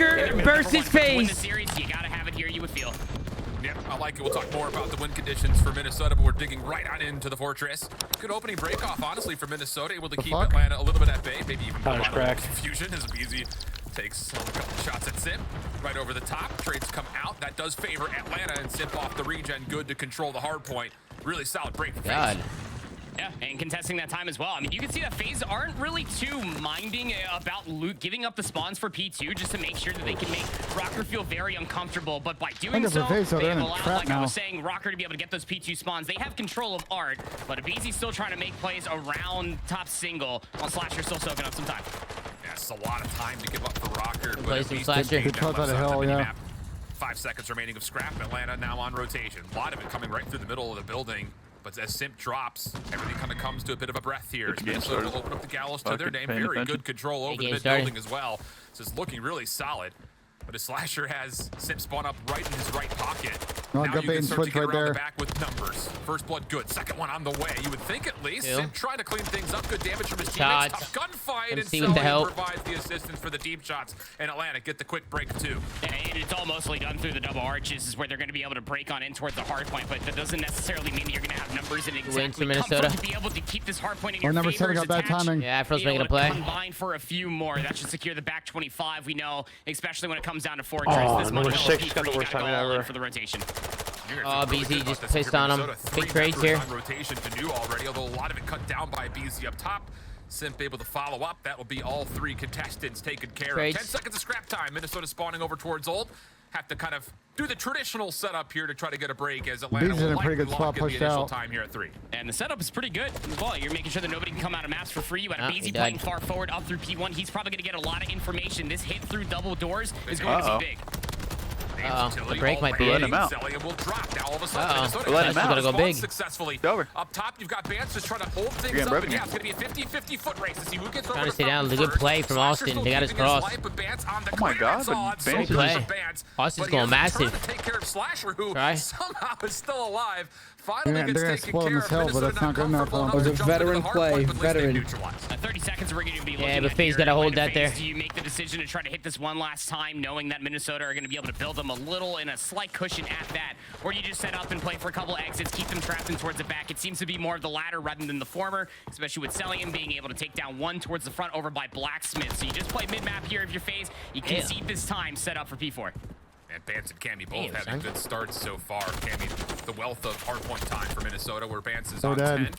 Røkkr versus Faze. You gotta have it here, you would feel. Yeah, I like it. We'll talk more about the win conditions for Minnesota, but we're digging right on into the fortress. Good opening break-off, honestly, for Minnesota. Able to keep Atlanta a little bit at bay, maybe even a lot of confusion as Abezy takes a couple shots at Simp. Right over the top. Trades come out. That does favor Atlanta, and Simp off the regen. Good to control the hard point. Really solid break for Faze. Yeah, and contesting that time as well. I mean, you can see that Faze aren't really too minding about giving up the spawns for P2 just to make sure that they can make Røkkr feel very uncomfortable. But by doing so, they have allowed, like I was saying, Røkkr to be able to get those P2 spawns. They have control of Art, but Abezy's still trying to make plays around top single while Slasher's still soaking up some time. Yeah, it's a lot of time to give up for Røkkr. Play some Slasher. Good cut out of hell, yeah. 5 seconds remaining of scrap. Atlanta now on rotation. A lot of it coming right through the middle of the building. But as Simp drops, everything kind of comes to a bit of a breath here. Minnesota will open up the gallows to their name. Very good control over the mid building as well. So it's looking really solid. But his Slasher has Simp spawn up right in his right pocket. No, now got you can start to get right around there. the back with numbers. First blood good. Second one on the way. You would think at least. Simp trying to clean things up. Good damage from his teammates. Tough gunfight. And Cellium provides the assistance for the deep shots. And Atlanta get the quick break too. And it's all mostly done through the double arches is where they're going to be able to break on in towards the hard point. But that doesn't necessarily mean that you're going to have numbers in exactly Minnesota to be able to keep this hard point in your number favor. 7 got bad timing. Yeah, Afro's making a play. Combine for a few more. That should secure the back 25. We know, especially when it comes down to fortress. This number 6 got the worst timing ever. For the rotation. Abezy just pissed on him. Big trades here. Rotation to do already, although a lot of it cut down by Abezy up top. Simp able to follow up. That will be all 3 contestants taken care of. 10 seconds of scrap time. Minnesota spawning over towards Old. Have to kind of do the traditional setup here to try to get a break as Atlanta will likely lock in the initial time here at 3. And the setup is pretty good as well. You're making sure that nobody can come out of maps for free. You had Abezy playing far forward up through P1. He's probably going to get a lot of information. This hit through double doors is going to be big. The break might be in. Cellium will drop. Now all of a sudden, Minnesota let him out. Gotta go big. Successfully. Over. Up top, you've got Bance just trying to hold things up. And yeah, it's going to be a 50-50 foot race to see who gets over Trying to stay down. The good play from Austin. They got his cross. Oh my God. Good play. Austin's going massive. To take care of Slasher, who Try. somehow is still alive. Finally They're gets taken gonna care his hell, of. but that's not good enough for him. It was a veteran play. Veteran. 30 seconds we're going to be looking Yeah, but at Faze got to hold that there. Do you make the decision to try to hit this one last time, knowing that Minnesota are going to be able to build them a little in a slight cushion at that? Or do you just set up and play for a couple exits, keep them trapped in towards the back? It seems to be more of the latter rather than the former, especially with Cellium being able to take down one towards the front over by Blacksmith. So you just play mid-map here if you're Faze. You concede this time, set up for P4. And Bance and Cammy both having good starts so far. Cammy, the wealth of hardpoint time for Minnesota, where Bance is on 10.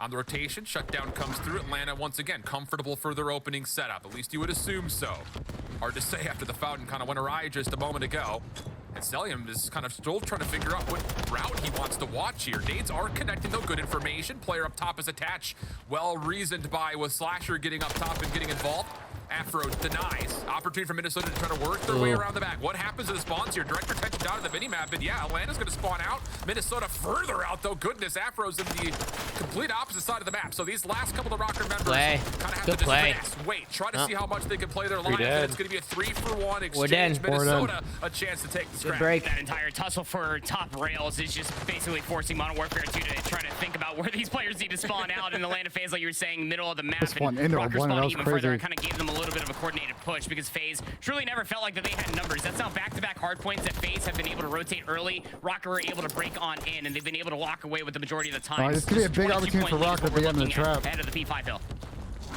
On the rotation, shutdown comes through. Atlanta, once again, comfortable for their opening setup. At least you would assume so. Hard to say after the fountain kind of went awry just a moment ago. And Cellium is kind of still trying to figure out what route he wants to watch here. Nades are connecting, though. Good information. Player up top is attached. Well reasoned by with Slasher getting up top and getting involved. Afro denies. Opportunity for Minnesota to try to work their way around the back. What happens to the spawns here? Direct attention down to the minimap, and yeah, Atlanta's going to spawn out. Minnesota further out, though. Goodness, Afro's in the complete opposite side of the map. So these last couple of Røkkr members kind of have to just wait. Try to see how much they can play their line. It's going to be a 3-for-1 exchange. Minnesota a chance to take the scrap. That entire tussle for top rails is just basically forcing Modern Warfare 2 to try to think about where these players need to spawn out in the land of Faze, like you were saying, middle of the map. And Røkkr spawning even further kind of gave them a little bit of a coordinated push because Faze truly never felt like that they had numbers. That's now back-to-back hard points that Faze have been able to rotate early. Røkkr were able to break on in, and they've been able to walk away with the majority of the time. This could be a big opportunity for Røkkr to be in the trap. Ahead of the P5 hill.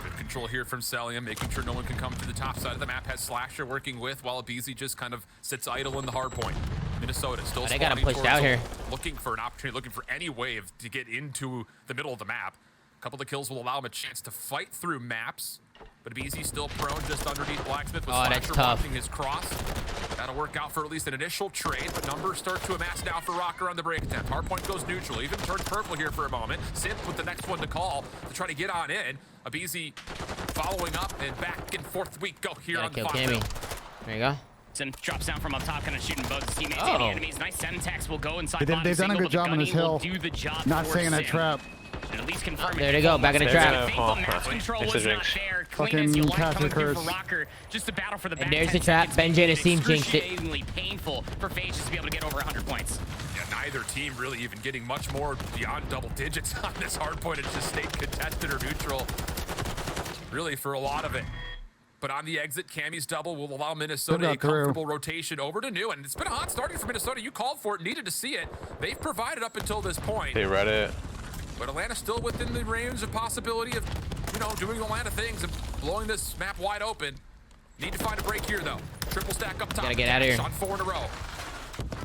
Good control here from Cellium, making sure no one can come to the top side of the map. Has Slasher working with, while Abezy just kind of sits idle in the hard point. Minnesota still they got him pushed out here. Looking for an opportunity, looking for any way to get into the middle of the map. A couple of kills will allow him a chance to fight through maps. But Abezy still prone just underneath Blacksmith with Slasher watching his cross. That'll work out for at least an initial trade, but numbers start to amass now for Røkkr on the break attempt. Hardpoint goes neutral, even turns purple here for a moment. Simp with the next one to call to try to get on in. Abezy following up, and back and forth we go here on the Cammy. There you go. Drops down from up top, kind of shooting both his teammates and the enemies. Nice Semtex will go inside. They've done a good job on this hill. Not staying in that trap. At least confirm there they go, back in the trap. Control was not there. Clean as you like coming through for Røkkr. Just a battle for the back. And there's the trap. Benji and his team jinxed it. Painful for Faze just to be able to get over 100 points. Yeah, neither team really even getting much more beyond double digits on this hard point. It just stayed contested or neutral, really, for a lot of it. But on the exit, Cammy's double will allow Minnesota a comfortable rotation over to New. And it's been a hot starting for Minnesota. You called for it, needed to see it. They've provided up until this point. They read it. But Atlanta's still within the range of possibility of, you know, doing Atlanta things and blowing this map wide open. Need to find a break here, though. Triple stack up top. Gotta get out of here. On 4 in a row.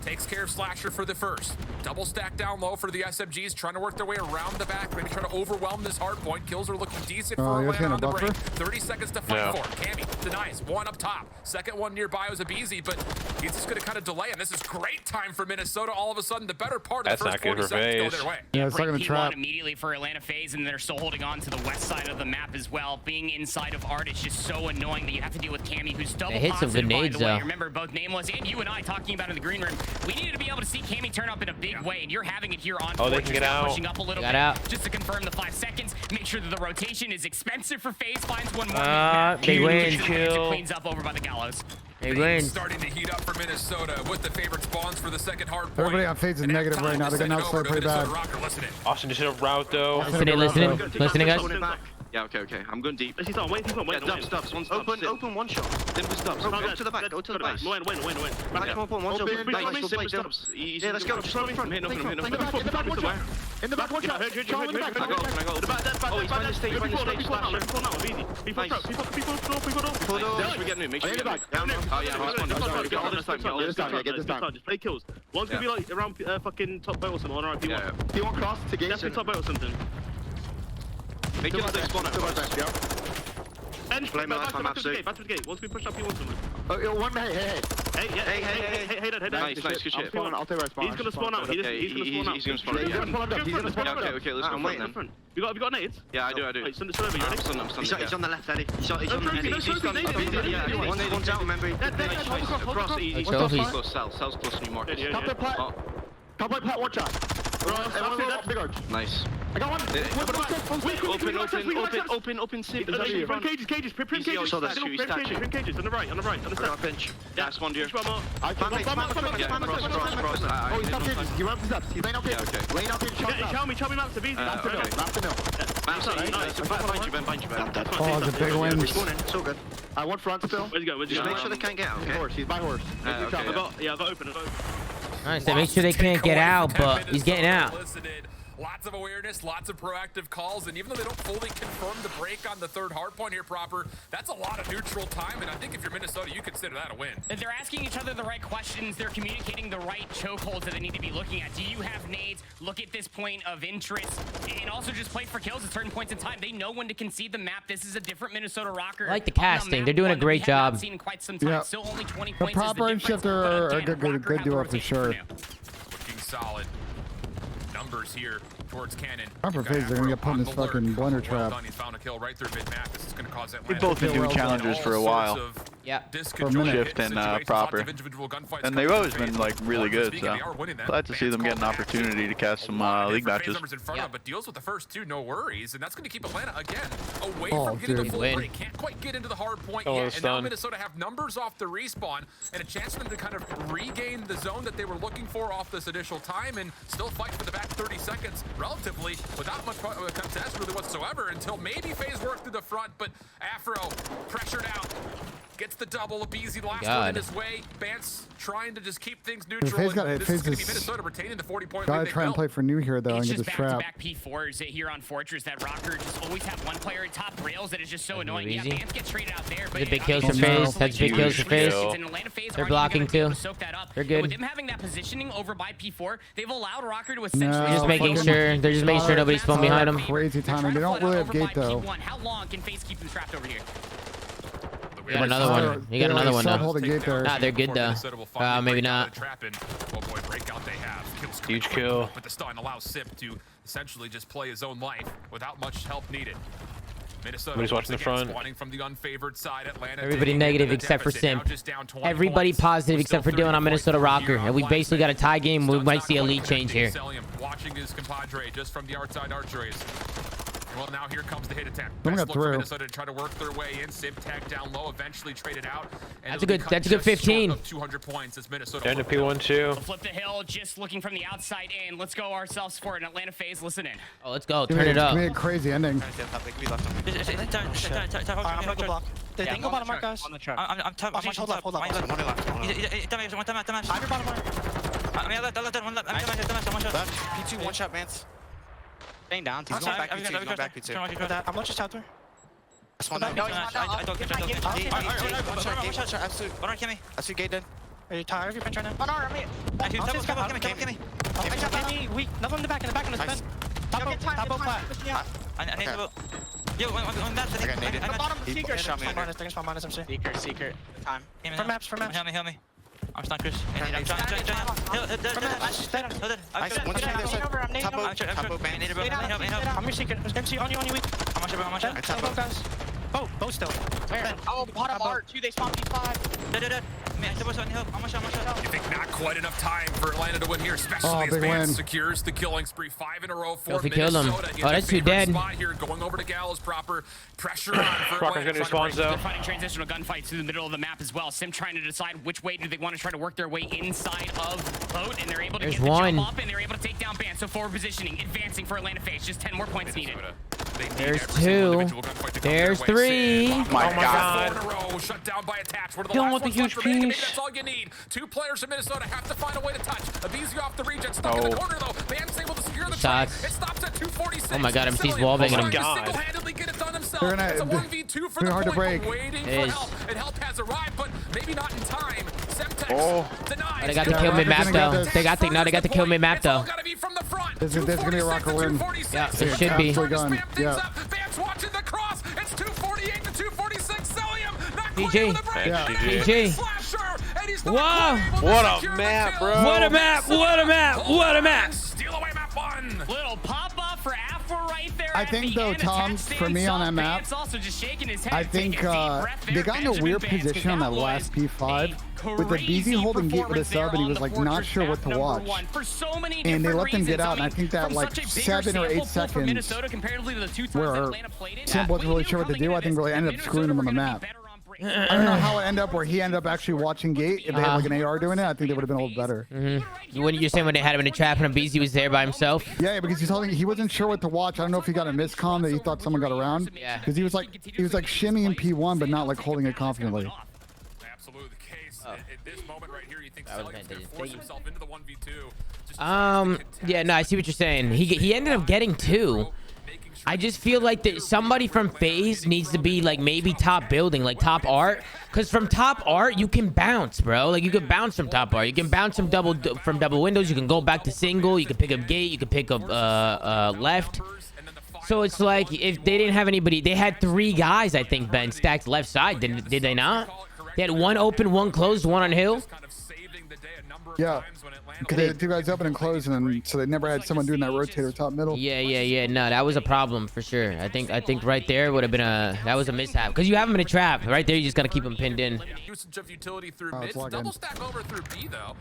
Takes care of Slasher for the first. Double stack down low for the SMGs, trying to work their way around the back, maybe trying to overwhelm this hard point. Kills are looking decent for Atlanta on the break. 30 seconds to fight for. Cammy denies. One up top. Second one nearby was Abezy, but he's just going to kind of delay, and this is great time for Minnesota. All of a sudden, the better part of the first 40 seconds go their way. Yeah, it's not going to trap. Immediately for Atlanta Faze, and they're still holding on to the west side of the map as well. Being inside of Art is just so annoying that you have to deal with Cammy, who's double hit some positive, grenades, by the way. though. Remember, both Nameless and you and I talking about in the green room. We needed to be able to see Cammy turn up in a big way, and you're having it here on they can get out. Pushing up a little bit just to confirm the 5 seconds. Make sure that the rotation is expensive for Faze. Finds one more. They win. Cleans up over by the gallows. They win. Starting to heat up for Minnesota with the favorite spawns for the second hard point. Everybody on Faze is negative right now. They're going to outstart pretty bad. Austin just hit a route, though. Listening, guys. Yeah, okay. I'm going deep. He's on, wait. Stubs, one stub. Open one shot. Simple stubs. Go to the back, go to the back. Win. Back come up on one shot. Yeah, let's go. Just run in front. In the back, watch out. Charlie in the back. Oh, he's behind the stage, Before door, we get new. Make sure you get new. Oh, yeah, Get this done. Just play kills. One's gonna be like around fucking top boat or something. Alright, P1 cross to gate. Definitely top boat or something. Make it like they spawn at first. Bench, back to the gate. Once we push up, he wants someone. Oh, one, hey. Hey, Nice, good shit. I'll take right spawn. He's gonna spawn out. He's gonna spawn out. Okay, let's go then. You got nades? Yeah, I do. Wait, send it over, you ready? He's on the left, Eddie. He's on the Eddie. He's one's out, remember. Cross, he's close. Cells close to New Market. Top right plat, watch out. Nice. I got one. Open, Sid. Cages. Prim cages. On the right, on the step. Pinch. That's one deer. He's top cages. He runs his ups. He's laying out cages. Laying out cages. Tell me maps to be. Map to mill. Behind you, Ben. Oh, it's a big win. It's all good. I want front still. Where's he going? Just make sure they can't get out, okay? He's by horse. I got open. Alright, so make sure they can't get out, but he's getting out. Lots of awareness, lots of proactive calls, and even though they don't fully confirm the break on the third hard point here proper, that's a lot of neutral time, and I think if you're Minnesota, you consider that a win. They're asking each other the right questions. They're communicating the right chokeholds that they need to be looking at. Do you have nades? Look at this point of interest, and also just play for kills at certain points in time. They know when to concede the map. This is a different Minnesota Røkkr. I like the casting. They're doing a great job. Seen in quite some time. Yeah. Still only 20 The points. proper and shifter are a good duo for sure. Looking solid. Numbers here towards Cannon. Proper Faze, they're gonna get put in this fucking blender trap. He's found a kill right through mid-map. This is gonna cause Atlanta. We've both been doing challengers for a while. Yeah. Shift and proper. And they've always been like really good, so glad to see them get an opportunity to cast some league matches. But deals with the first two, no worries, and that's going to keep Atlanta again away from getting the full break. Can't quite get into the hard point yet, and now Minnesota have numbers off the respawn and a chance for them to kind of regain the zone that they were looking for off this initial time and still fight for the back 30 seconds relatively without much contest really whatsoever until maybe Faze worked through the front, but Afro pressured out. Gets the double. Abezy last one in his way. Bance trying to just keep things neutral. This is going to be Minnesota retaining the 40-point lead. Gotta try and play for new here though and get this trap. Back P4s here on Fortress. That Røkkr just always have one player at top rails that is just so annoying. Yeah, Bance gets traded out there. But the big kills for Faze. That's big kills for Faze. They're blocking too. They're good. With them having that positioning over by P4, they've allowed Røkkr to essentially. Just making sure. They're just making sure nobody's spawned behind them. Crazy timing. They don't really have gate though. How long can Faze keep them trapped over here? You got another one. You got another one now. Nah, they're good though. Maybe not. Huge kill. But the stun allows Simp to essentially just play his own life without much help needed. Minnesota watching the front. From the unfavored side, Atlanta everybody negative except for Simp. Everybody positive except for Dylan on Minnesota Røkkr. And we basically got a tie game. We might see a lead change here. Cellium watching his compadre just from the outside archeries. Well, now here comes the hit attempt. I'm Best gonna look for through. Minnesota to try to work their way in. Simp tag down low, eventually traded out. And That's a good 15. 200 points as Minnesota. Down to P1 too. We'll flip the hill, just looking from the outside in. Let's go ourselves for an Atlanta Faze. Listen in. Oh, let's go. Turn it up. It's a crazy ending. They can go bottom mark, guys. On the truck. I'm tough. Hold left. One left. P2, one shot, Bance. Staying down. He's going back P2. He's going back P2. I'm not just tower. That's one down. One shot, absolute. One Cammy. Absolute gate dead. Are you tired of your bench right now? Oh, no, Cammy. Cammy, weak. Another in the back, Top both flat. I need to vote. Yo, one Bance. I got naded. The bottom Seeker shot me under. MC. Seeker. Time. For maps. Help me. I'm stuck, Chris. I'm trying. I'm your secret. MC on you, weak. How much? Both still. Where? Oh, bottom R2, they spawned P5. Dead. How much? You think not quite enough time for Atlanta to win here, especially as Bance secures the killing spree 5 in a row for Minnesota. Oh, that's too dead. Here, going over to Gallows proper. Pressure on for Røkkr's gonna respawn, though. They're fighting transitional gunfights through the middle of the map as well. Simp trying to decide which way do they want to try to work their way inside of boat, and they're able to get the jump up, and they're able to take down Bance. So forward positioning, advancing for Atlanta Faze. Just 10 more points needed. There's 2. There's 3. Oh my God. 4 in a row, shut down by attach. One of the last ones left remaining. Maybe that's all you need. 2 players from Minnesota have to find a way to touch. Abezy off the regen, stuck in the corner though. Bance able to secure the trade. It stops at 246. Oh my God, MC's wallbanging him. Single-handedly get it done himself. It's a 1v2 for the hard to break. Waiting for help. And help has arrived, but maybe not in time. Denied. They got the kill mid map though. They got the kill mid map though. This is gonna be a Røkkr win. Yeah, it should be. Yeah. Bance watching the cross. It's 248 to 246. Cellium not quite GG. with the break. Yeah. GG. Whoa! What a map, bro! What a map! Steal away map 1. Little pop up for Afro right there. I think though, Tom, for me on that map, I think they got in a weird position on that last P5 with the Abezy holding gate with a sub, and he was like not sure what to watch. And they let them get out, and I think that like 7 or 8 seconds where Simp wasn't really sure what to do, I think really ended up screwing them on the map. I don't know how it ended up where he ended up actually watching gate. If they had like an AR doing it, I think they would have been a little better. When you're saying when they had him in a trap and Abezy was there by himself? Yeah, because he wasn't sure what to watch. I don't know if he got a miscomm that he thought someone got around. Yeah. Because he was like shimmying P1, but not like holding it confidently. Absolutely the case. At this moment right here, you think Cellium's going to force himself into the 1v2. Yeah, no, I see what you're saying. He ended up getting 2. I just feel like that somebody from Faze needs to be like maybe top building, like top art, because from top art you can bounce, bro. Like you can bounce from top art, you can bounce from double windows, you can go back to single, you can pick up gate, you can pick up left. So it's like if they didn't have anybody, they had 3 guys I think Ben stacked left side. Did they not? They had 1 open, 1 closed, 1 on hill. Yeah. Because they had 2 guys open and closed, and so they never had someone doing that rotator top middle. Yeah. No, that was a problem for sure. I think right there would have been that was a mishap. Because you have him in a trap. Right there, you just got to keep him pinned in. Usage of utility through mid. Double stack over through B, though.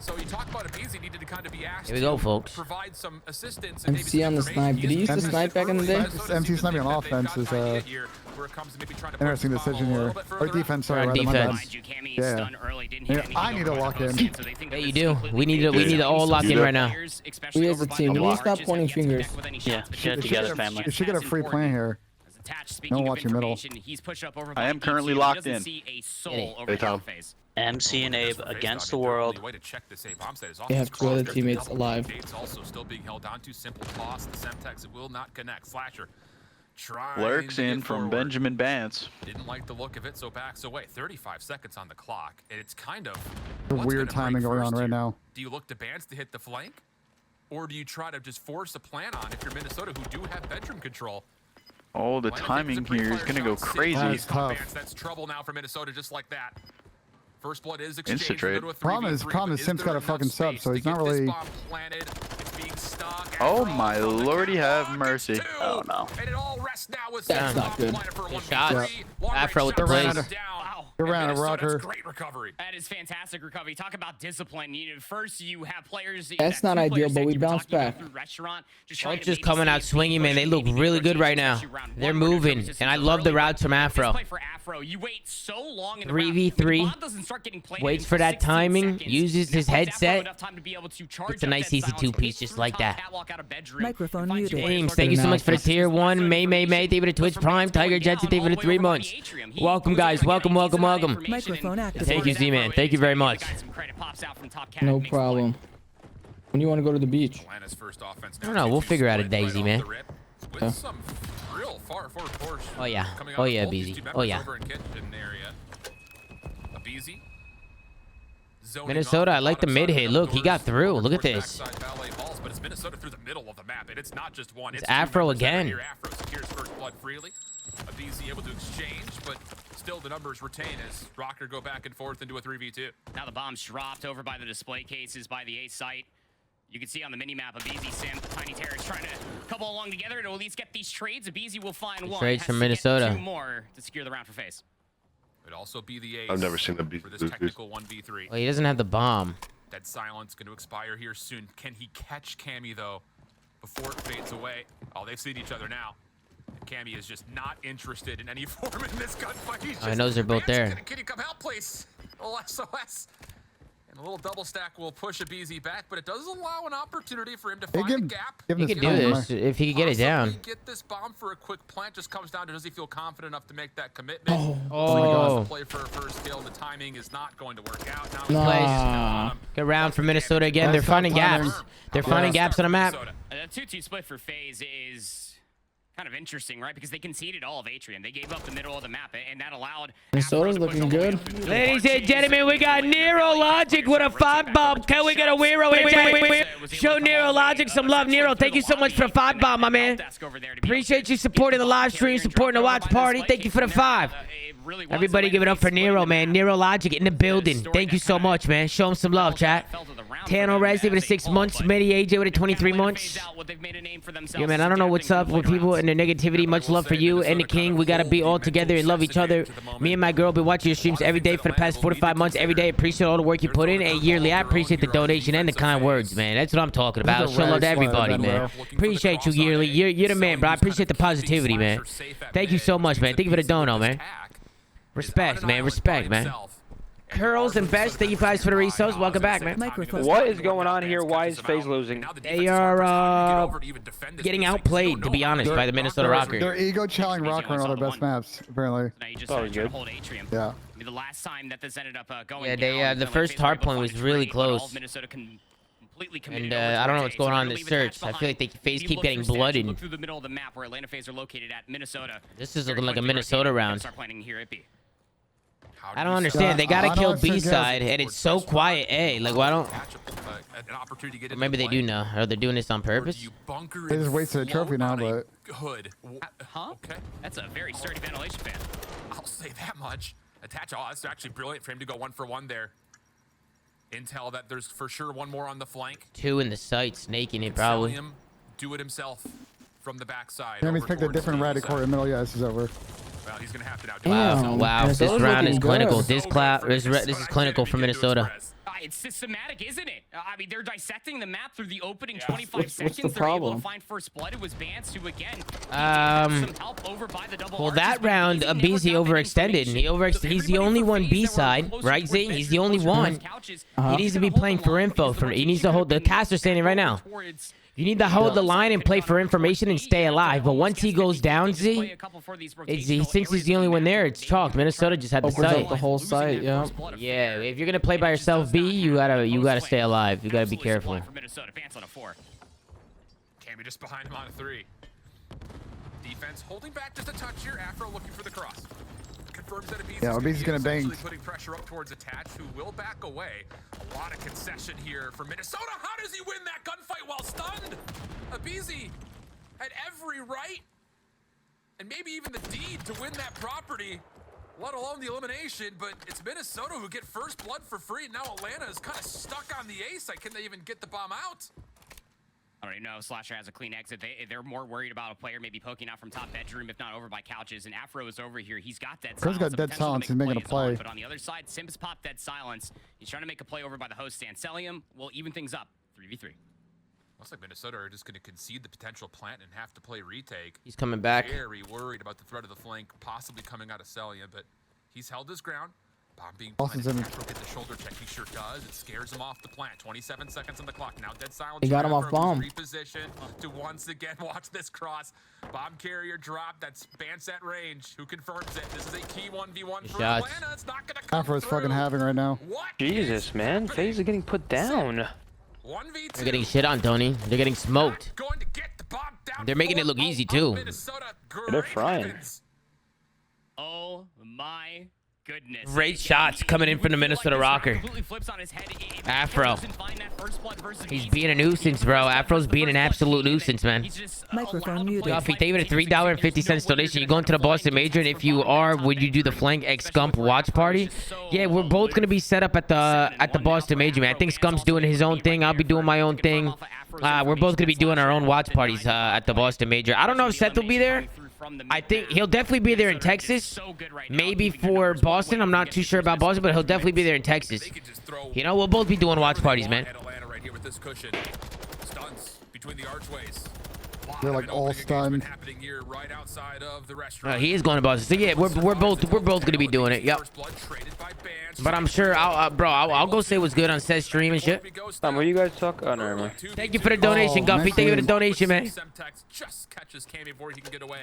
So you talk about Abezy needed to kind of be asked Here we go, folks. to provide some assistance. MC on the snipe. Did he used to snipe back in the day? MC sniping on offense is interesting decision here. Or defense, sorry. Right, defense. Yeah. I need to lock in. Yeah, you do. We need to all lock in right now. We as a team. We need to stop pointing fingers. Yeah, get together, family. You should get a free plan here. Don't watch your middle. I am currently locked in. Hey, Tom. MC and Abe against the world. They have 2 other teammates alive. Also still being held on to simple toss. The Semtex will not connect. Slasher lurks in from Benjamin Bance. Didn't like the look of it, so backs away. 35 seconds on the clock. And it's kind of weird timing going on right now. Do you look to Bance to hit the flank? Or do you try to just force a plan on if you're Minnesota, who do have bedroom control? Oh, the timing here is going to go crazy. That's tough. That's trouble now for Minnesota, just like that. First blood is exchanged. Insta-trade. Problem is Simp's got a fucking sub, so he's not really... Oh my lordy have mercy. Oh no. That's not good. Good shot. Afro with the plays. Around Røkkr. Great recovery. That is fantastic recovery. Talk about discipline. First, you have players. That's not ideal, but we bounce back. Just coming out swinging, man. They look really good right now. They're moving, and I love the routes from Afro. You wait so long 3v3. Waits for that timing. Uses his headset. It's a nice easy two-piece just like that. Microphone muted. James, thank you so much for the tier 1. May. Thank you for the Twitch Prime. Tiger Jetson, thank you for the 3 months. Welcome, guys. Welcome. Microphone activated. Thank you, Z-Man. Thank you very much. No problem. When you want to go to the beach? I don't know. We'll figure out a day, Z-Man. Okay. Oh, yeah. Oh, yeah, Abezy. Oh, yeah. Minnesota, I like the mid hit. Look, he got through. Look at this. But it's Minnesota through the middle of the map, and it's not just one. It's Afro again. Afro secures first blood freely. Abezy able to exchange, but still the numbers retain as Røkkr go back and forth into a 3v2. Now the bomb's dropped over by the display cases by the A site. You can see on the mini-map, Abezy, Simp, Tiny Terrors trying to couple along together to at least get these trades. Abezy will find one. Trades from Minnesota. 2 more to secure the round for Faze. It'd also be the ace. I've never seen them for this technical 1v3. Well, he doesn't have the bomb. Dead silence going to expire here soon. Can he catch Cammy though before it fades away? Oh, they've seen each other now. Cammy is just not interested in any form in this gunfight. I know they're both there. Can you come help, please? A little SOS. And a little double stack will push Abezy back, but it does allow an opportunity for him to find a gap. He could do this if he could get it down. Get this bomb for a quick plant. Just comes down to does he feel confident enough to make that commitment? Oh. Play for a first kill. The timing is not going to work out. Now good round for Minnesota again. They're finding gaps. They're finding gaps on the map. The 2-2 split for Faze is kind of interesting, right? Because they conceded all of Atrium. They gave up the middle of the map, and that allowed Minnesota's looking good. Ladies and gentlemen, we got Nero Logic with a 5 bomb. Can we get a Wero? Show Nero Logic some love. Nero, thank you so much for the 5 bomb, my man. Appreciate you supporting the live stream, supporting the watch party. Thank you for the 5. Everybody give it up for Nero, man. Nero Logic in the building. Thank you so much, man. Show him some love, chat. Tano Rez with a 6 months. Medi AJ with a 23 months. Yeah, man, I don't know what's up with people and their negativity. Much love for you and the King. We got to be all together and love each other. Me and my girl been watching your streams every day for the past 45 months. Every day. Appreciate all the work you put in. And yearly, I appreciate the donation and the kind words, man. That's what I'm talking about. Show love to everybody, man. Appreciate you, yearly. You're the man, bro. I appreciate the positivity, man. Thank you so much, man. Thank you for the dono, man. Respect, man. Respect, man. Curls and Best, thank you guys for the resources. Welcome back, man. What is going on here? Why is Faze losing? They are getting outplayed, to be honest, by the Minnesota Røkkr. They're ego challenging Røkkr on all their best maps, apparently. Oh, good. Yeah. The last time that this ended up going yeah, the first hard point was really close. And I don't know what's going on in this search. I feel like they Faze keep getting blooded. Look through the middle of the map where Atlanta Faze are located at Minnesota. This is looking like a Minnesota round. Start planning here at B. I don't understand. They gotta kill B side, and it's so quiet. A, like, why don't? Or maybe they do now. Or they're doing this on purpose. They just wasted a trophy now, but. Huh? Okay. That's a very sturdy ventilation fan. I'll say that much. Attach. Oh, that's actually brilliant for him to go 1 for 1 there. Intel that there's for sure 1 more on the flank. 2 in the site, snaking it probably. Cellium do it himself from the backside. Cammy's picked a different radical in the middle. Yeah, this is over. Well, he's gonna have to now do wow. This round is clinical. This is clinical for Minnesota. It's systematic, isn't it? I mean, they're dissecting the map through the opening 25 seconds. What's the problem? They're able to find first blood. It was Bance who again. Some help over by the double well, that round, Abezy overextended. He's the only one B side, right? Z? He's the only one. He needs to be playing for info. He needs to hold the caster standing right now. You need to hold the line and play for information and stay alive. But once he goes down, Z, he thinks he's the only one there. It's chalked. Minnesota just had the site. The whole site, yeah. Yeah, if you're gonna play by yourself, B, you gotta stay alive. You gotta be careful. Cammy just behind him on a 3. Defense holding back just a touch here. Afro looking for the cross. Confirms that Abezy's gonna bang. Putting pressure up towards Attach, who will back away. A lot of concession here for Minnesota. How does he win that gunfight while stunned? Abezy had every right and maybe even the deed to win that property, let alone the elimination. But it's Minnesota who get first blood for free. Now Atlanta is kind of stuck on the A site. Can they even get the bomb out? I don't even know if Slasher has a clean exit. They're more worried about a player maybe poking out from top bedroom, if not over by couches. And Afro is over here. He's got dead silence. Got dead silence. He's making a play. But on the other side, Simp has popped dead silence. He's trying to make a play over by the host stand. Cellium will even things up. 3v3. Looks like Minnesota are just going to concede the potential plant and have to play retake. He's coming back. Very worried about the threat of the flank possibly coming out of Cellium, but he's held his ground. Bomb being planted. Afro get the shoulder check. He sure does. It scares him off the plant. 27 seconds on the clock. Now dead silence. He got him off bomb. Reposition to once again watch this cross. Bomb carrier drop. That's Bance at range. Who confirms it? This is a key 1v1 for Atlanta. It's not going to come Afro's fucking having right now. Jesus, man. Faze is getting put down. 1v2. They're getting shit on, Tony. They're getting smoked. They're making it look easy, too. They're frying. Oh, my goodness. Great shots coming in from the Minnesota Røkkr. Afro. He's being a nuisance, bro. Afro's being an absolute nuisance, man. Microphone muted. Duffy, thank you for the $3.50 donation. You going to the Boston Major, and if you are, would you do the Flank X Scump watch party? Yeah, we're both gonna be set up at the Boston Major, man. I think Scump's doing his own thing. I'll be doing my own thing. We're both gonna be doing our own watch parties at the Boston Major. I don't know if Seth will be there. I think he'll definitely be there in Texas. Maybe for Boston. I'm not too sure about Boston, but he'll definitely be there in Texas. You know, we'll both be doing watch parties, man. They're like all stunned. He is going to Boston. So yeah, we're both gonna be doing it. Yep. But I'm sure I'll go say what's good on Seth's stream and shit. What you guys talk? Oh, never mind. Thank you for the donation, Guffy. Thank you for the donation, man.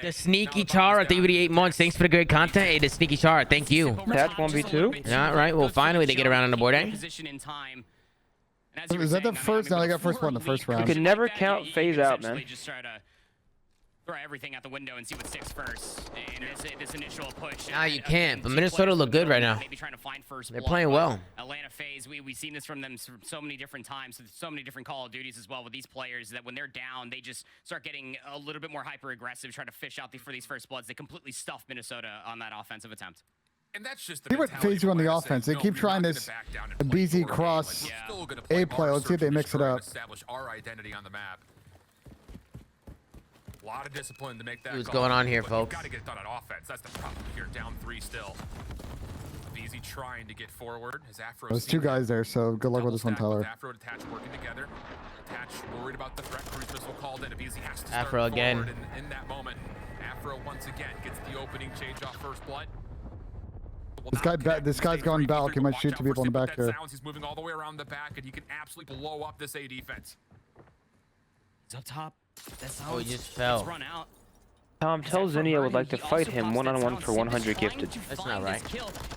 The Sneaky Chara, thank you for the 8 months. Thanks for the great content. Hey, the Sneaky Chara, thank you. That's 1v2. Yeah, right. Well, finally they get around on the board, eh? Is that the first? No, they got first one in the first round. You can never count Faze out, man. Throw everything out the window and see what sticks first. And this initial push. Nah, you can't. But Minnesota look good right now. Maybe trying to find first. They're playing well. Atlanta Faze, we've seen this from them so many different times, so many different Call of Duties as well with these players, that when they're down, they just start getting a little bit more hyper aggressive, try to fish out for these first bloods. They completely stuff Minnesota on that offensive attempt. And that's just see what Faze do on the offense. They keep trying this Abezy cross A play. Let's see if they mix it up. Establish our identity on the map. A lot of discipline to make that. What's going on here, folks? Got to get it done on offense. That's the problem here. Down 3 still. Abezy trying to get forward. His Afro. There's 2 guys there, so good luck with this one, Tyler. Afro and Attach working together. Attach worried about the threat. Cruise missile called in. Abezy has to start Afro again. forward, and in that moment, Afro once again gets the opening change off first blood. This guy's going back. He might shoot 2 people in the back here. He's moving all the way around the back, and he can absolutely blow up this A defense. He's up top. That's how he just fell. Run out. Tom, tell Zinnia would like to fight him one-on-one for 100 gifted. That's not right.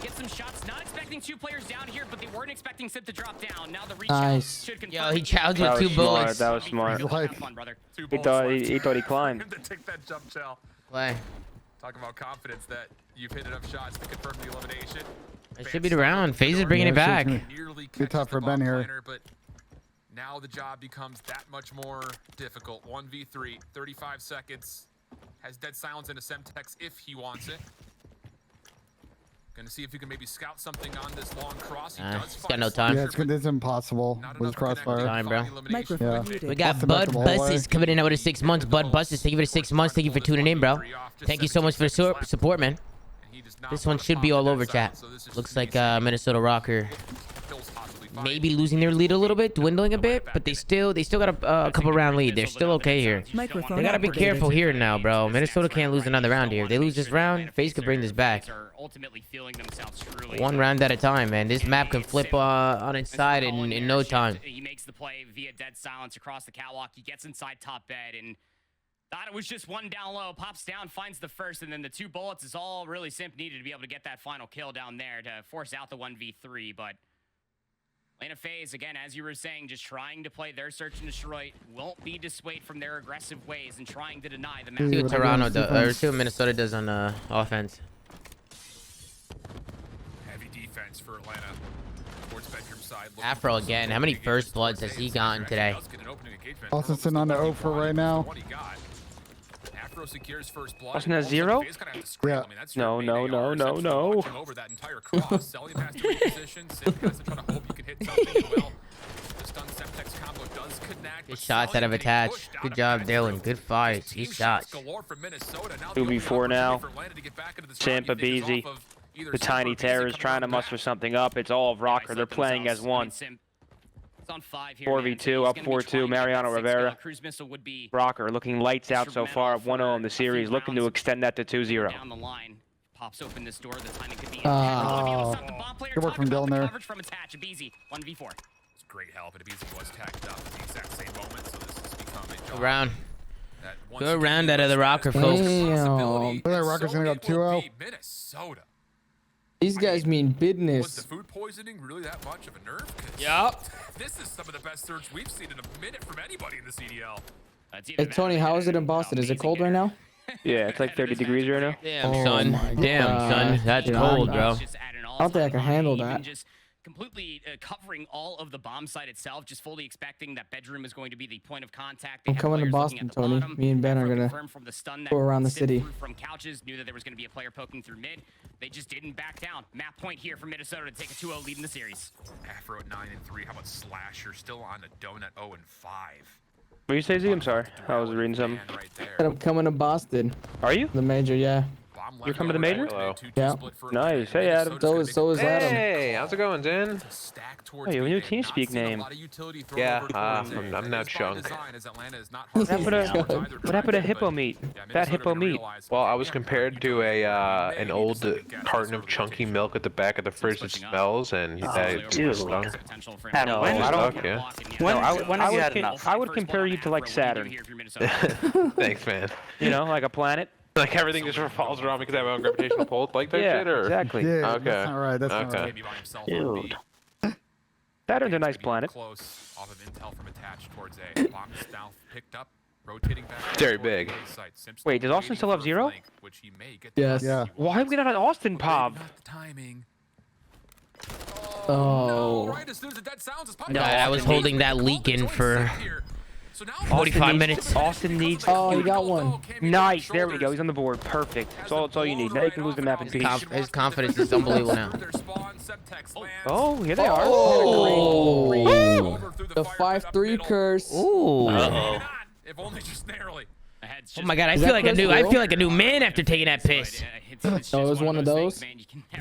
Get some shots. Not expecting 2 players down here, but they weren't expecting Simp to drop down. Now the reach should confirm. Yo, he challenged with 2 bullets. That was smart. He thought he climbed. To take that jump shell. Play. Talk about confidence that you've hit enough shots to confirm the elimination. It should be the round. Faze is bringing it back. Be tough for Ben here. But now the job becomes that much more difficult. 1v3, 35 seconds. Has dead silence in a Semtex if he wants it. Gonna see if he can maybe scout something on this long cross. He does. He's got no time. Yeah, it's impossible with his crossfire. Time, bro. Yeah. We got Bud Buses coming in with 6 months. Bud Buses, thank you for the 6 months. Thank you for tuning in, bro. Thank you so much for the support, man. This one should be all over, chat. Looks like Minnesota Røkkr maybe losing their lead a little bit, dwindling a bit, but they still got a couple round lead. They're still okay here. They gotta be careful here now, bro. Minnesota can't lose another round here. If they lose this round, Faze could bring this back. 1 round at a time, man. This map can flip on its side in no time. He makes the play via dead silence across the catwalk. He gets inside top bed and thought it was just 1 down low, pops down, finds the first, and then the 2 bullets is all really Simp needed to be able to get that final kill down there to force out the 1v3, but Atlanta Faze, again, as you were saying, just trying to play their search and destroy, won't be dissuaded from their aggressive ways and trying to deny the map. See what Toronto does, or see what Minnesota does on offense. Heavy defense for Atlanta. Towards bedroom side. Afro again. How many first bloods has he gotten today? Also sitting on the 0 for right now. Afro secures first blood. Wasn't that 0? Yeah. No. Over that entire cross. Cellium has to reposition. Simp has to try to hope you can hit something as well. The stun Semtex combo does connect. Good shots out of attach. Good job, Dylan. Good fights. Good shots. 2v4 now. Simp, Abezy. The Tiny Terrors trying to muster something up. It's all of Røkkr. They're playing as one. 4v2, up 4-2. Mariano Rivera. Røkkr looking lights out so far. 1-0 in the series. Looking to extend that to 2-0. Pops open this door. The timing could be good work from Dylan there. From attach. Abezy, 1v4. It's great help, and Abezy was tagged up at the exact same moment, so this has become a job. Round. Good round out of the Røkkr, folks. Look like Rocker's gonna go 2-0. Minnesota. These guys mean Was business. the food poisoning really that much of a nerve? Yup. This is some of the best surge we've seen in a minute from anybody in the CDL. Hey, Tony, how is it in Boston? Is it cold right now? Yeah, it's like 30 degrees right now. Damn, son. Damn, son. That's cold, bro. I don't think I can handle that. Completely covering all of the bomb site itself, just fully expecting that bedroom is going to be the point of contact. I'm coming to Boston, Tony. Me and Ben are gonna go around the city. From couches, knew that there was going to be a player poking through mid. They just didn't back down. Map point here for Minnesota to take a 2-0 lead in the series. Afro at 9-3. How about Slasher still on a donut 0-5? What do you say, Z? I'm sorry. I was reading something. I'm coming to Boston. Are you? The major, yeah. You're coming to the major? Hello. Yeah. Nice. Hey, Adam. So is Adam. Hey, how's it going, Zin? Hey, you have a new TeamSpeak name. Yeah, I'm not Chunk. What happened to Hippo Meat? Fat Hippo Meat. Well, I was compared to an old carton of chunky milk at the back of the fridge that smells, and Dude. stunk. No, I don't. when Yeah. I would compare you to like Saturn. Thanks, man. You know, like a planet. Like everything just revolves around because I have my own gravitational pull, like that Yeah, shit, or exactly. Yeah, Okay. that's not right. That's not Okay. right. Dude. Saturn's a nice planet. Close off of intel from attached towards A. Box south picked up, rotating back. Very big. Wait, does Austin still have 0? Yes. Yeah. Why are we not an Austin pop? Timing. Oh. Right as soon as the dead sounds is popping. No, I was holding that leak in for 45 minutes. Austin needs. Oh, you got one. Nice. There we go. He's on the board. Perfect. That's all you need. Now you can lose the map in peace. His confidence is unbelievable now. Oh, here they are. Oh. The 5-3 curse. Ooh. If only just narrowly. Oh my god, I feel like a new man after taking that piss. Oh, it was one of those?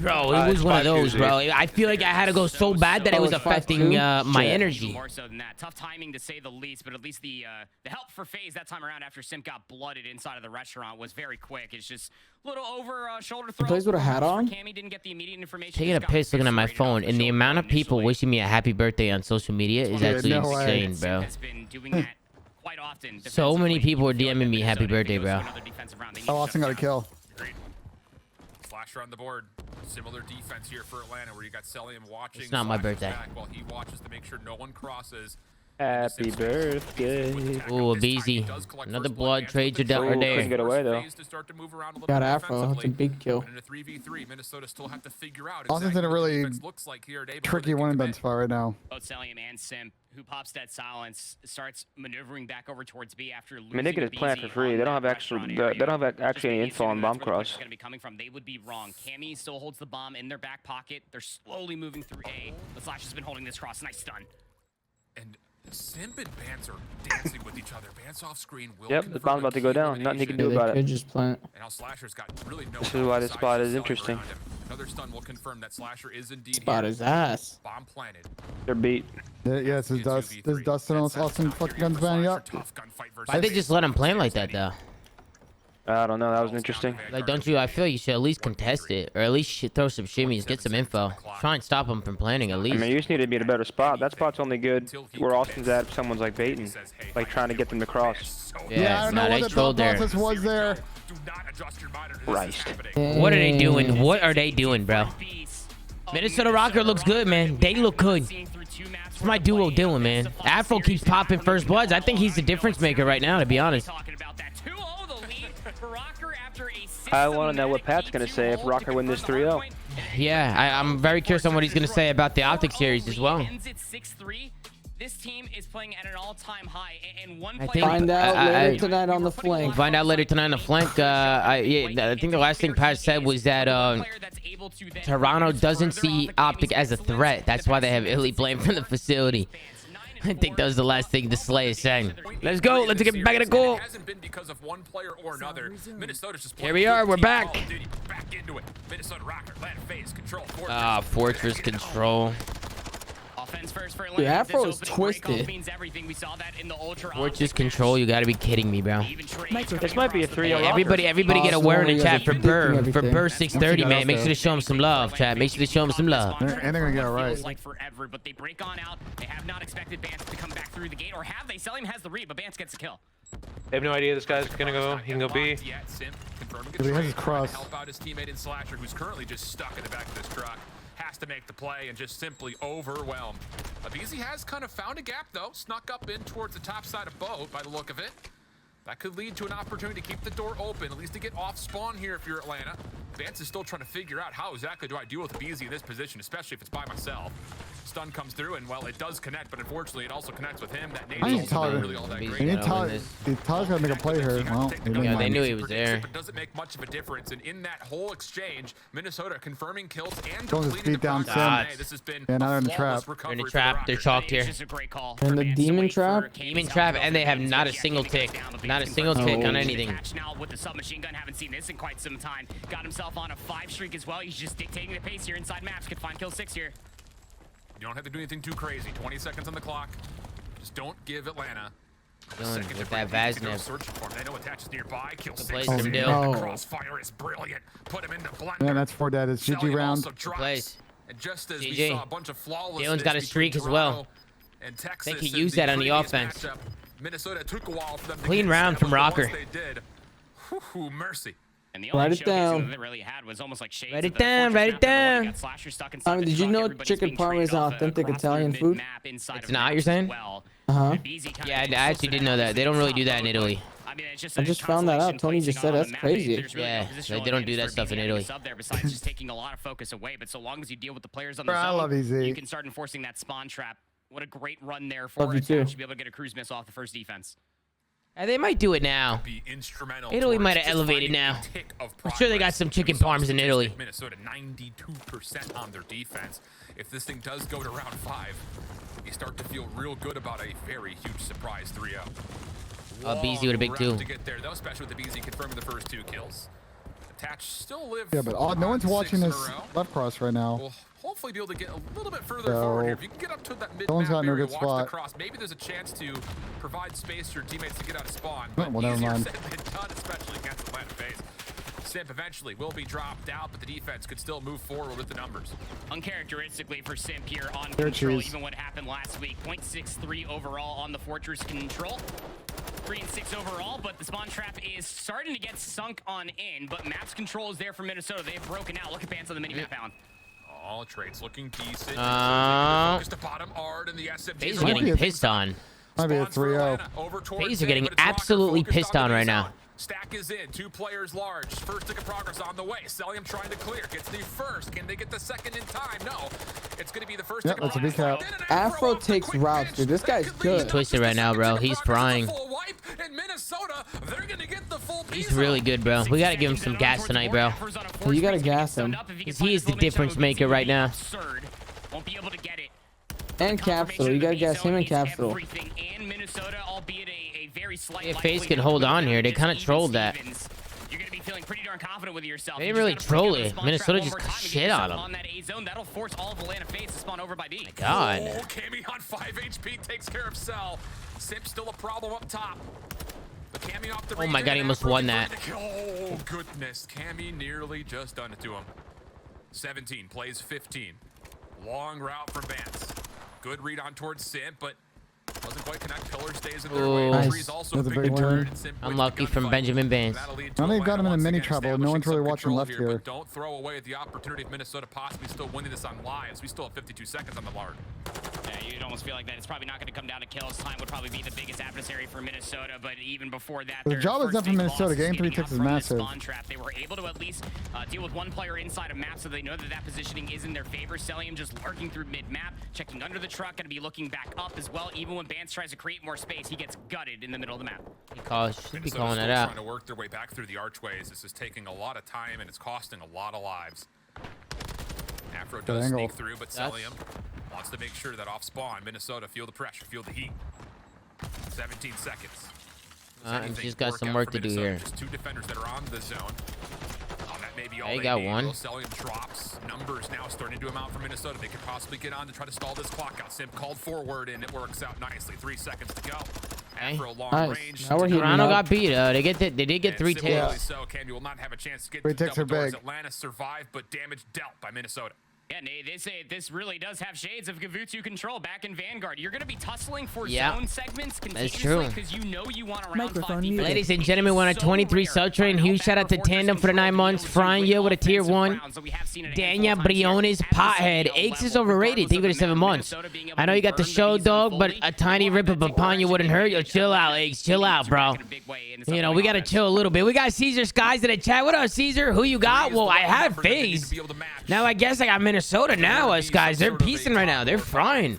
Bro, it was one of those, bro. I feel like I had to go so bad that it was affecting my energy. More so than that. Tough timing to say the least, but at least the help for Faze that time around after Simp got blooded inside of the restaurant was very quick. It's just a little over shoulder throw. He plays with a hat on? Cammy didn't get the immediate information. Taking a piss looking at my phone, and the amount of people wishing me a happy birthday on social media is actually insane, bro. Has been doing that quite often. So many people were DMing me happy birthday, bro. Oh, Austin got a kill. Slasher on the board. Similar defense here for Atlanta, where you got Cellium watching. It's not my Slasher's birthday. back while he watches to make sure no one crosses. Happy birthday. Ooh, Abezy. Another blood trades are down Couldn't there. get away though. Got Afro. That's a big kill. In a 3v3, Minnesota still have to figure out Austin's in a really tricky one in spot right now. Both Cellium and Simp, who pops that silence, starts maneuvering back over towards B after losing. I mean, they get his plant for free. They don't have actually any info on bomb cross. Going to be coming from. They would be wrong. Cammy still holds the bomb in their back pocket. They're slowly moving through A. The Slash has been holding this cross. Nice stun. And Simp and Bance are dancing with each other. Bance off screen. Yep, the bomb's about to go down. Nothing he can do about it. Just plant. And now Slasher's got really no. This is why this spot is interesting. Another stun will confirm that Slasher is indeed Spot his ass. Bomb planted. They're beat. Yeah, it's his dust. There's dust and Austin fucking guns banning up. Why'd they just let him plan like that, though? I don't know. That was interesting. Like, don't you? I feel you should at least contest it, or at least throw some shimmies, get some info. Try and stop him from planning at least. I mean, you just need to be in a better spot. That spot's only good where Austin's at if someone's like baiting, like trying to get them to cross. Yeah, I don't know what the thought process was there. Christ. What are they doing? What are they doing, bro? Minnesota Røkkr looks good, man. They look good. It's my duo doing, man. Afro keeps popping first bloods. I think he's the difference maker right now, to be honest. I want to know what Pat's going to say if Røkkr win this 3-0. Yeah, I'm very curious on what he's going to say about the Optic series as well. This team is playing at an all-time high, and one player... Find out later tonight on the flank. Find out later tonight on the flank. I think the last thing Pat said was that Toronto doesn't see Optic as a threat. That's why they have Illy playing from the facility. I think that was the last thing the Slayer sang. Let's go. Let's get back in the goal. It hasn't been because of one player or another. Minnesota's just Here we are. We're back. Back into it. Minnesota Røkkr, land phase, control. Fortress control. Offense first for Dude, Afro is twisted. We saw that in the ultra. Fortress control. You gotta be kidding me, bro. This might be a 3-0. Everybody get a word in the chat for Burr. For Burr 630, man. Make sure to show him some love, chat. Make sure to show him some love. And they're gonna get it right. Like forever, but they break on out. They have not expected Bance to come back through the gate, or have they? Cellium has the read, but Bance gets the kill. They have no idea this guy's gonna go. He can go B. Simp confirming He has his cross. Help out his teammate in Slasher, who's currently just stuck in the back of this truck. Has to make the play and just simply overwhelmed. Abezy has kind of found a gap though, snuck up in towards the top side of boat by the look of it. That could lead to an opportunity to keep the door open, at least to get off spawn here if you're Atlanta. Bance is still trying to figure out how exactly do I deal with Abezy in this position, especially if it's by myself. Stun comes through and well, it does connect, but unfortunately it also connects with him. That nade is also really all that great. Tyler's gonna make a play here. Well, yeah, they knew he was there. It doesn't make much of a difference, and in that whole exchange, Minnesota confirming kills and going to speed down Simp. This has been now they're in the trap. They're in the trap. They're chalked here. And the demon trap. Demon trap, and they have not a single tick. Not a single tick on anything. Now with the submachine gun, haven't seen this in quite some time. Got himself on a 5 streak as well. He's just dictating the pace here inside maps. Could find kill 6 here. You don't have to do anything too crazy. 20 seconds on the clock. Just don't give Atlanta a second with to that Vaznev. searching for him. They know attaches nearby. Kill 6. No. Crossfire is brilliant. Put him into blender. Yeah, that's 4 dead. It's GG round. Plays. And just as we saw a bunch of flawless. Dylan's got a streak as well. And Texas, I think he used that on the offense. Matchup. Minnesota took a while for them to clean round from Røkkr. They did. Whew, mercy. And the only showcase that they really had was almost like shades. Write it down. Write it down. Did you know chicken parm is authentic Italian food? It's not, you're saying? Uh-huh. Yeah, I actually didn't know that. They don't really do that in Italy. I just found that out. Tony just said that's crazy. Yeah, they don't do that stuff in Italy. Besides just taking a lot of focus away, but so long as you deal with the players on the I love zone, EZ. you can start enforcing that spawn trap. What a great run there for Love you too. to be able to get a cruise miss off the first defense. They might do it now. Italy might have elevated now. I'm sure they got some chicken parms in Italy. Minnesota 92% on their defense. If this thing does go to round 5, you start to feel real good about a very huge surprise 3-0. Abezy with a big 2. To get there though, especially with Abezy confirming the first 2 kills. Attach still live. Yeah, but no one's watching this left cross right now. We'll hopefully be able to get a little bit further forward here. If you can get up to that mid-map got no area, good watch spot. the cross, maybe there's a chance to provide space for your teammates to get out of spawn. Well, never easier mind. said than done, especially against Atlanta Faze. Simp eventually will be dropped out, but the defense could still move forward with the numbers. Uncharacteristically for Simp here on control, even what happened last week. 0.63 overall on the Fortress control. 3 and 6 overall, but the spawn trap is starting to get sunk on in, but maps control is there for Minnesota. They've broken out. Look at Bance on the minimap, Alan. All trades looking decent. Focus to bottom Ard and the SMG. Faze are getting pissed on. Might be a 3-0. Faze are getting absolutely pissed on right now. Stack is in, 2 players large. First tick of progress on the way. Cellium trying to clear. Gets the first. Can they get the second in time? No. It's going to be the first tick of that's a big cap. Afro takes routes, dude. This guy's good. He's twisted right now, bro. He's frying. He's really good, bro. We got to give him some gas tonight, bro. Well, you got to gas him. He is the difference maker right now. Won't be able to get it. And Capsule. You got to gas him and Capsule. If Faze can hold on here, they kind of trolled that. You're going to be feeling pretty darn confident with yourself. They didn't really troll it. Minnesota just shit on on that A zone. That'll force all of Atlanta Faze to spawn over by D. My God. Oh, Cammy on 5 HP takes care of Cell. Simp still a problem up top. But Cammy off the Oh my God, he almost won that. Oh goodness, Cammy nearly just done it to him. 17 plays 15. Long route from Bance. Good read on towards Simp, but doesn't quite connect. Pillar stays in their way. Nice. Also That's a big big turn. win. Unlucky from Benjamin Bance. Now they've got him in a mini trouble. No one's really watching left here. But don't throw away the opportunity of Minnesota possibly still winning this on lives. We still have 52 seconds on the Lard. Yeah, you'd almost feel like that. It's probably not going to come down to kills. Time would probably be the biggest adversary for Minnesota, but even before that, the job is done for Minnesota. Game 3 ticks is massive. They were able to at least deal with one player inside a map, so they know that positioning is in their favor. Cellium just lurking through mid-map, checking under the truck, going to be looking back up as well. Even when Bance tries to create more space, he gets gutted in the middle of the map. Should be calling it out. Trying to work their way back through the archways. This is taking a lot of time and it's costing a lot of lives. Afro does sneak through, but Cellium wants to make sure that off spawn, Minnesota feel the pressure, feel the heat. 17 seconds. And she's got some work to do here. Just 2 defenders that are on the zone. That may be all they got one. Cellium drops. Numbers now starting to amount for Minnesota. They could possibly get on to try to stall this clock out. Simp called forward, and it works out nicely. 3 seconds to go. Afro long range. Now we're heating Toronto up. got beat. They did get 3 takes. So Cammy will not have a chance to get 3 to takes are double doors. big. Atlanta survived, but damage dealt by Minnesota. Yeah, Nate, they say this really does have shades of Gavutsu control back in Vanguard. You're going to be tussling for zone segments continuously because you know you want around 5 defense. Ladies and gentlemen, we're on a 23 sub train. Huge shout out to Tandem for the 9 months. Frying you with a tier 1. Daniel Briones Pothead. Aches is overrated. Thank you for the 7 months. I know you got the show, dog, but a tiny rip of upon you wouldn't hurt. Yo, chill out, Aches. Chill out, bro. You know, we got to chill a little bit. We got Caesar Skies in the chat. What up, Caesar? Who you got? Well, I have Faze. Now I guess I got Minnesota now. Guys, they're piecing right now. They're frying.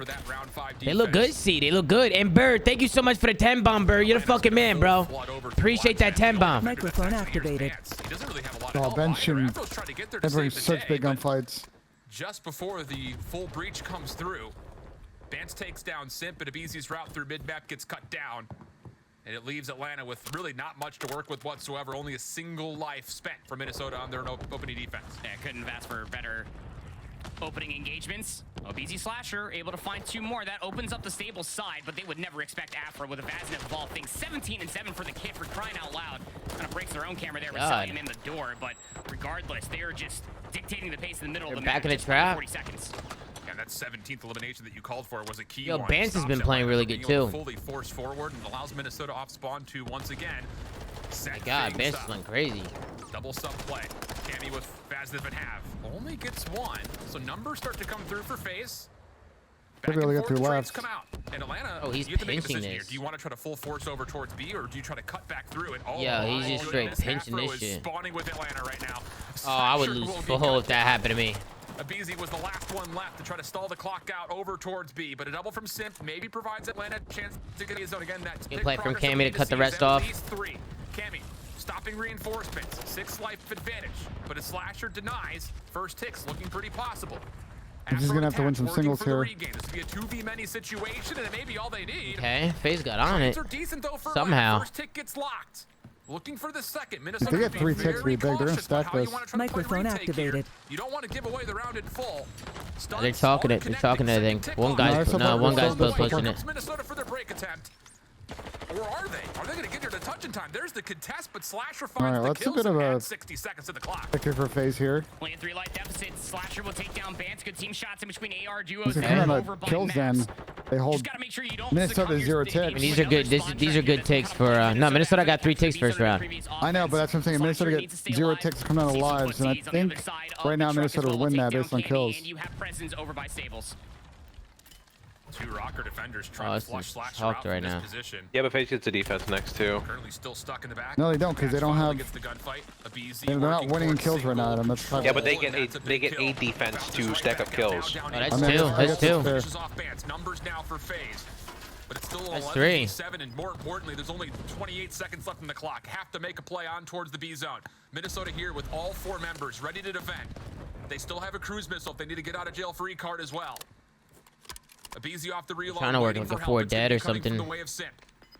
They look good, C. They look good. And Bird, thank you so much for the 10 bomb, Bird. You're the fucking man, bro. Appreciate that 10 bomb. Microphone activated. Oh, Bance and never such big gunfights. Just before the full breach comes through, Bance takes down Simp, and Abezy's route through mid-map gets cut down. And it leaves Atlanta with really not much to work with whatsoever. Only a single life spent for Minnesota on their opening defense. Yeah, couldn't have asked for better opening engagements. Abezy Slasher able to find 2 more. That opens up the stable side, but they would never expect Afro with a Vaznev ball thing. 17 and 7 for the kid for crying out loud. Kind of breaks their own camera there with Cellium in the door, but regardless, they are just dictating the pace in the middle of the map. Back in the trap. 40 seconds. And that 17th elimination that you called for was a key Yo, one. Bance has been playing really good too. Fully force forward and allows Minnesota off spawn to once again. My God, Bance is going crazy. Double sub play. Cammy with Vaznev and Have. Only gets 1. So numbers start to come through for Faze. Back and forth, the trades come out. And Atlanta, he's you have to make a pinching decision this. Here. Do you want to try to full force over towards B, or do you try to cut back through it? Yeah, he's just straight pinching Afro this shit. Spawning with Atlanta right now. Oh, I would lose full if that happened to me. Abezy was the last one left to try to stall the clock out over towards B, but a double from Simp maybe provides Atlanta a chance to get his zone again. That's good play from Cammy to cut the rest off. These 3. Cammy stopping reinforcements, 6 life advantage, but a Slasher denies. First ticks looking pretty possible. He's just gonna have to win some singles here. This would be a 2v many situation, and it may be all they need. Okay, Faze got on it Decent, though, for somehow. First tick gets locked. Looking for the second. Minnesota they get 3 ticks pretty big. They're gonna stack this. Microphone activated. You don't want to give away the round in full. They're talking it. They're talking it. I think one guy's still pushing it. Minnesota for their break attempt. Or are they? Are they going to get here to touch in time? There's the contest, but Slasher finds the kills at 60 seconds of the clock. Picture for Faze here. Only a 3 life deficit. Slasher will take down Bance. Good team shots in between AR duos. These are kind of kills then. They hold Minnesota 0 ticks. I mean, these are good. These are good takes for. No, Minnesota got 3 ticks first round. I know, but that's what I'm saying. Minnesota got 0 ticks coming out of lives, and I think right now Minnesota would win that based on kills. And you have presence over by Stables. 2 Røkkr defenders trying to flush Slasher out right from this now. position. Yeah, but Faze gets the defense next too. Currently still stuck in the back. No, they don't, because they don't have. Gets the gunfight. Abezy They're not winning in kills right now. That's probably. Yeah, but they get a defense to stack up kills. Oh, that's 2. That's 2. Numbers now for Faze. But it's still 11-7, and more importantly, there's only 28 seconds left in the clock. Have to make a play on towards the B zone. Minnesota here with all 4 members ready to defend. They still have a cruise missile if they need to get out of jail free card as well. Abezy off the reload. Trying to work like a 4 dead or something. The way of Simp,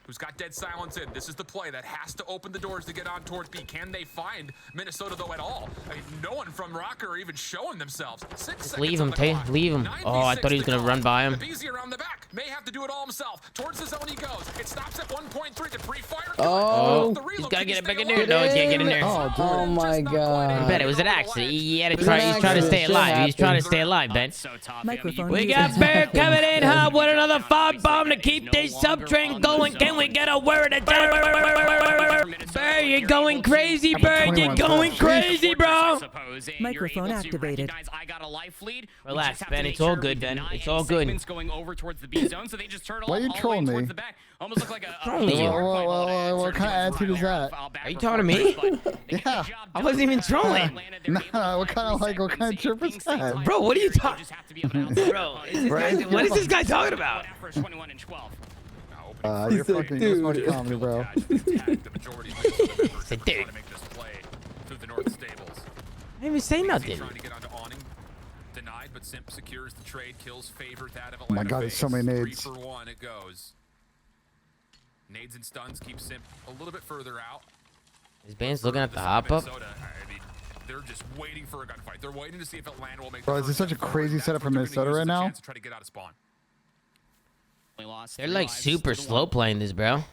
who's got dead silence in. This is the play that has to open the doors to get on towards B. Can they find Minnesota though at all? I mean, no one from Røkkr are even showing themselves. 6 seconds leave him, leave him. Oh, I thought he was gonna run by him. Abezy around the back may have to do it all himself. Towards the zone he goes. It stops at 1.3. The pre-fire. Oh, he's gotta get it back in there. No, he can't get in there. Oh my God. I bet it was an accident. He had to try. He's trying to stay alive. He's trying to stay alive, Ben. We got Bear coming in hot with another 5 bomb to keep this sub train going. Can we get a word of Bear, you're going crazy, Bear. You're going crazy, bro. Microphone activated. Relax, Ben. It's all good, Ben. It's all good. Going over towards the B zone, so they just turtle Why are you trolling me? Almost look like a what kind of attitude is that? Are you talking to me? Yeah. I wasn't even trolling. Nah, what kind of trip is that? Bro, what are you talking? Bro, what is this guy talking about? You're fucking too much comedy, bro. Say, dude. I didn't even say nothing. but Simp secures the trade. Kills favor that of Atlanta. Oh my God, there's so many nades. 3 for 1 it goes. Nades and stuns keep Simp a little bit further out. Is Bance looking at the hop up? I mean, they're just waiting for a gunfight. They're waiting to see if Atlanta will make. Bro, is this such a crazy setup for Minnesota right now? To try to get out of spawn. They're like super slow playing this, bro.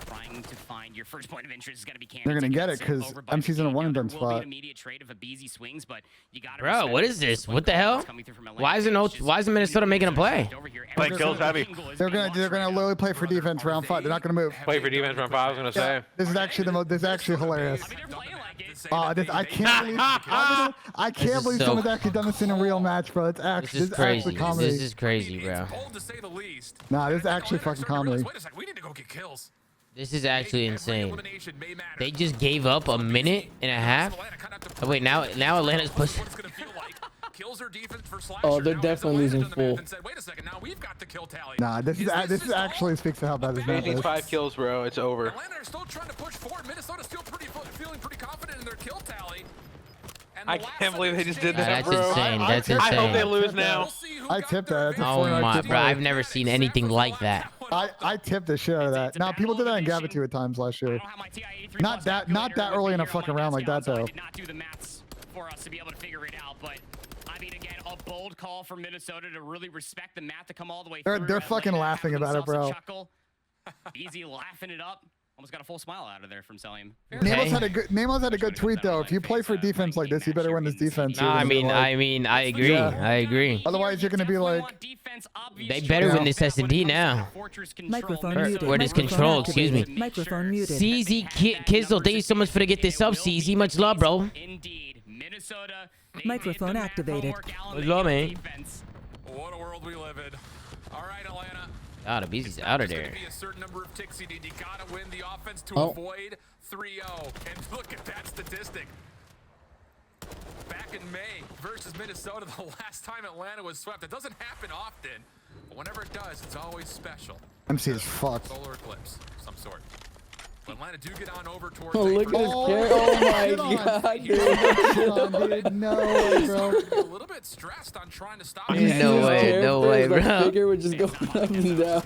Trying to find your first point of interest is going to be Cammy. They're gonna get it because MC's in a one and done spot. Bro, what is this? What the hell? Why isn't Minnesota making a play? Play kills heavy. They're gonna literally play for defense round 5. They're not gonna move. Play for defense round 5. I was gonna say. This is actually hilarious. I can't believe I can't believe someone's actually done this in a real match, bro. It's actually This is crazy. actually comedy. This is crazy, bro. Nah, this is actually fucking comedy. Wait a second, we need to go get kills. This is actually insane. They just gave up a minute and a half. Oh wait, now Atlanta's pushing. Oh, they're definitely losing full. Nah, this is actually speaks to how bad this match is. 5 kills, bro. It's over. Atlanta are still trying to push forward. Minnesota's still feeling pretty confident in their kill tally. I can't believe they just did that, That's bro. insane. That's insane. I hope they lose now. I tipped that. Oh my, bro! I've never seen anything like that. I tipped the shit out of that. Now people did that in Gavin at times last year. Not that early in a fucking round like that though. For us to be able to figure it out, but I mean, again, a bold call for Minnesota to really respect the math to come all the way through. They're fucking laughing about it, bro. Easy laughing it up. Almost got a full smile out of there from Cellium. Nemos had a good tweet though. If you play for defense like this, you better win this defense. No, I mean, I agree. Yeah. I agree. Otherwise, you're gonna be like, they better win this S&D now. Microphone muted. Or this control, excuse me. Microphone muted. CZ Kizzle, thank you so much for to get this up, CZ. Much love, bro. Indeed, Minnesota. Microphone activated. Much love, man. What a world we live in. All right, Atlanta. God, Abezy's out of there. Be a certain number of ticks you need. You gotta win the offense to avoid 3-0. And look at that statistic. Back in May versus Minnesota, the last time Atlanta was swept. It doesn't happen often, but whenever it does, it's always special. MC is fucked. Solar eclipse, of some sort. But Atlanta do get on over towards. Oh, look at his carry. Oh my god, dude. No way, bro. A little bit stressed on trying to stop. No way, bro. The figure would just go up and down.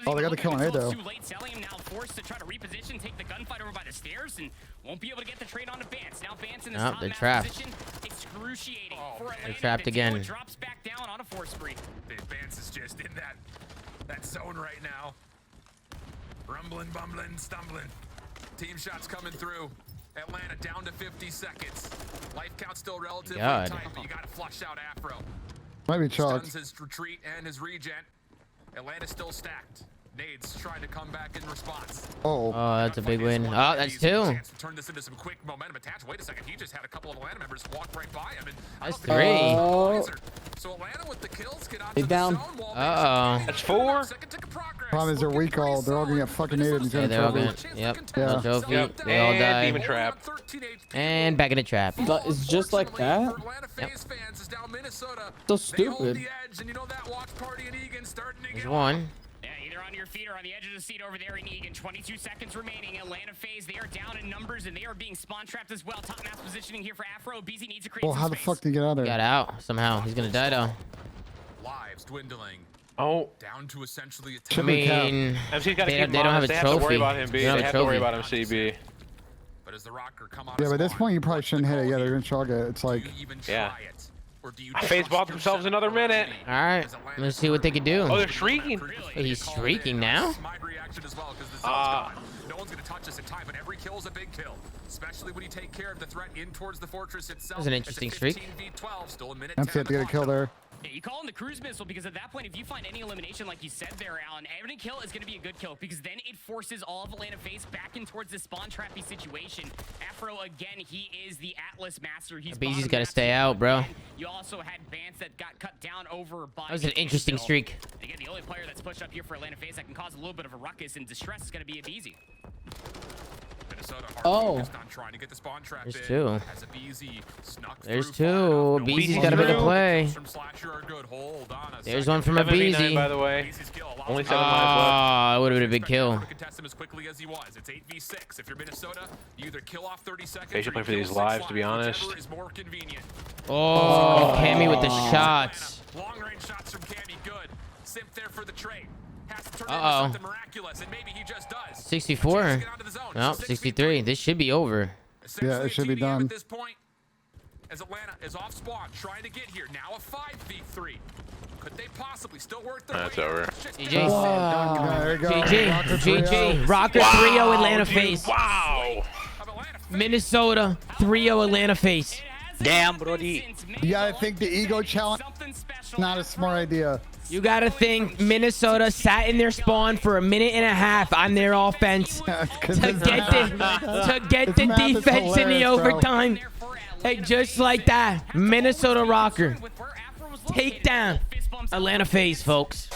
Oh, they got the kill on A though. Cellium now forced to try to reposition, take the gunfight over by the stairs, and won't be able to get the trade onto Bance. Now Bance in this top they're trapped. position, excruciating for Atlanta. They're trapped again. Drops back down on a force spree. Bance is just in that zone right now. Rumbling, bumbling, stumbling. Team shots coming through. Atlanta down to 50 seconds. Life count still relatively tight, but you got to flush out Afro. Might be chalked. Stuns his retreat and his regen. Atlanta's still stacked. Nades trying to come back in response. Oh, that's a big win. Oh, that's 2. Turn this into some quick momentum attach. Wait a second, he just had a couple of Atlanta members walk right by him. And that's 3. So Atlanta with the kills get out to the zone. That's 4. Problem is they're weak all. They're all gonna get fucking nated. Yeah, they're all gonna. Yep. No trophy. They all die. Demon trap. And back in the trap. It's just like that. Yep. So stupid. There's one. Either on your feet or on the edge of the seat over there in Egan. 22 seconds remaining. Atlanta Faze, they are down in numbers and they are being spawn trapped as well. Top mass positioning here for Afro. Abezy needs to create some how the space. fuck did he get out of there? Got out somehow. He's gonna die though. Lives dwindling. Oh. Down to essentially a I mean, MC's got to keep him they don't have a honest. They have to worry trophy. about him, B. They have to worry about him, CB. But as the Røkkr come out Yeah, but at this point you probably shouldn't hit it. Yeah, they're gonna chalk it. It's like, yeah. Faze bought themselves another minute. All right, let's see what they can do. Oh, they're shrieking. Wait, he's shrieking now? No one's gonna touch us in time, but every kill is a big kill, especially when you take care of the threat in towards the fortress itself. That was an interesting streak. MC had to get a kill there. Yeah, you call him the cruise missile because at that point, if you find any elimination, like you said there, Alan, every kill is going to be a good kill because then it forces all of Atlanta Faze back in towards the spawn trappy situation. Afro, again, he is the Atlas master. He's Abezy's got to stay out, bro. You also had Bance that got cut down over by... That was an interesting streak. Again, the only player that's pushed up here for Atlanta Faze that can cause a little bit of a ruckus and distress is going to be Abezy. Oh. There's two. There's two. Abezy's got a bit of play. There's one from Abezy. By the way, only 7 lives left. Ah, it would have been a big kill. They should play for these lives, to be honest. Oh, Cammy with the shots. Long range shots from Cammy, good. Simp there for the trade. Has to turn into something miraculous, and maybe he just does. 64. No, 63. This should be over. Yeah, it should be done. At this point, as Atlanta is off spawn, trying to get here. Now a 5v3. Could they possibly still work their way? That's over. GG. There you go. GG. Røkkr 3-0 Atlanta Faze. Wow. Minnesota 3-0 Atlanta Faze. Damn, brody. You gotta think the ego challenge. Not a smart idea. You gotta think Minnesota sat in their spawn for a minute and a half on their offense to get the defense in the overtime. Hey, just like that, Minnesota Røkkr take down Atlanta Faze, folks.